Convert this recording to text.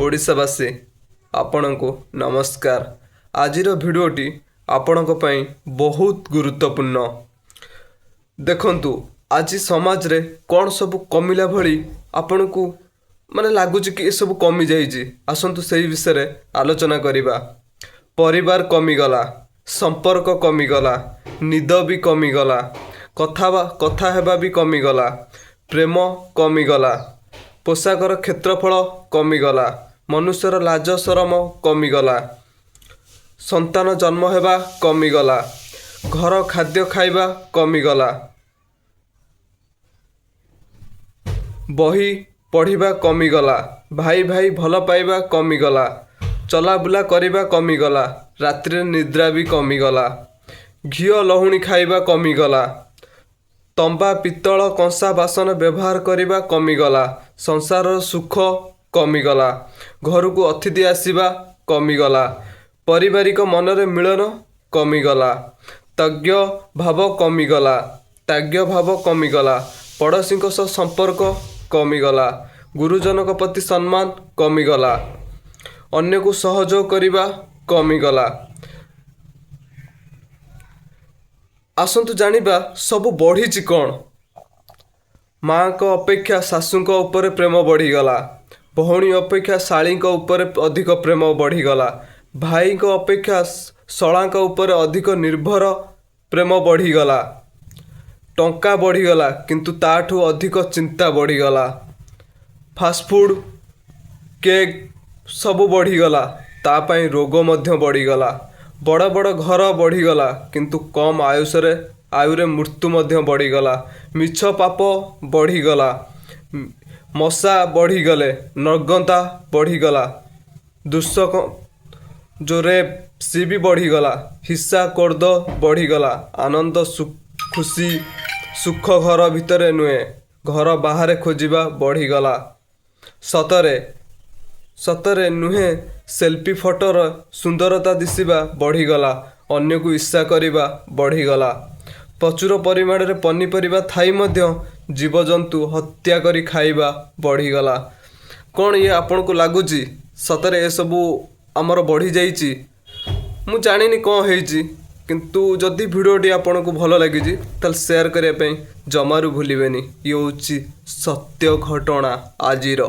ओडिशावासी आपणको नमस्कार। आजिर भिडियोटी आपणक पई बहुत गुरुत्वपूर्ण। देखंतु आज समाज रे कौन सब कमिला भली आपणको माने लागुच कि सब कमी जाइए। आसतु से विषय आलोचना करिबा। परिवार कमीगला, संपर्क कमीगला, निद भी कमीगला, कथा हेबा भी कमीगला, प्रेम कमीगला, पोशाकर क्षेत्रफल कमीगला, मनुष्यर लाज शरम कमीगला, संतान जन्म हेबा कमीगला, घर खाद्य खाइबा कमीगला, बही पढ़िबा कमीगला, भाई भाई भल पाइबा कमीगला, चलाबुला करिबा कमीगला, रात्रि निद्रा भी कमीगला, घिओ लहुणी खाइबा कमीगला, तंबा पित्तल कंसा बासन व्यवहार करिबा कमीगला, संसार सुख कमीगला, घर को अतिथि आसीबा कमीगला, पारिवारिक मनरे मिलन कमीगला, तज्ञ भाव कमीगला, त्याग्य भाव कमीगला, पड़ोशी सह संपर्क कमीगला, गुरुजनक प्रति सम्मान कमीगला, अन्य को सहयोग करिबा कमीगला। आसंतु जानिबा सब बढ़ी कौन। माँ को अपेक्षा शाशु ऊपर प्रेम बढ़ीगला, भौणी अपेक्षा शाली ऊपर अधिक प्रेम बढ़ीगला, भाई को अपेक्षा शला ऊपर अधिक निर्भर प्रेम बढ़ीगला, टंका बढ़ीगला किंतु ताठू अधिक चिंता बढ़ीगला, फास्टफूड केक सब बढ़ीगला, तापाई रोग मध्य बढ़ीगला, बड़ बड़ घर बढ़ीगला किंतु कम आयुरे मृत्यु मध्य बढ़ीगला, मिछ पाप बढ़ीगला, मशा बढ़ीगले, नग्नता बढ़ीगला, दुष्क जो रेप सी भी बढ़ीगला, हिस्सा कोर्द बढ़ीगला, आनंद खुशी सुख घर भितर नुहे घर बाहर खोजिबा बढ़ीगला, सतरे नुहे सेल्फी फोटोर सुंदरता दिशिबा बढ़ीगला, अन्य को ईर्षा करिबा बढ़ीगला, प्रचुर परिमाण रे पनीपरिबा थाई मध्य जीवजंतु हत्या करी खाइबा बढ़ीगला। कौन ये आपन को लगुच सतरे ए सबू आमर बढ़ी जाइए? मु जानिनी कौन है किंतु जदि भिडियोटी आपन को भल लगी ताल शेयर करने जमारू भूलें। ये हूँ सत्य घटना आजिर।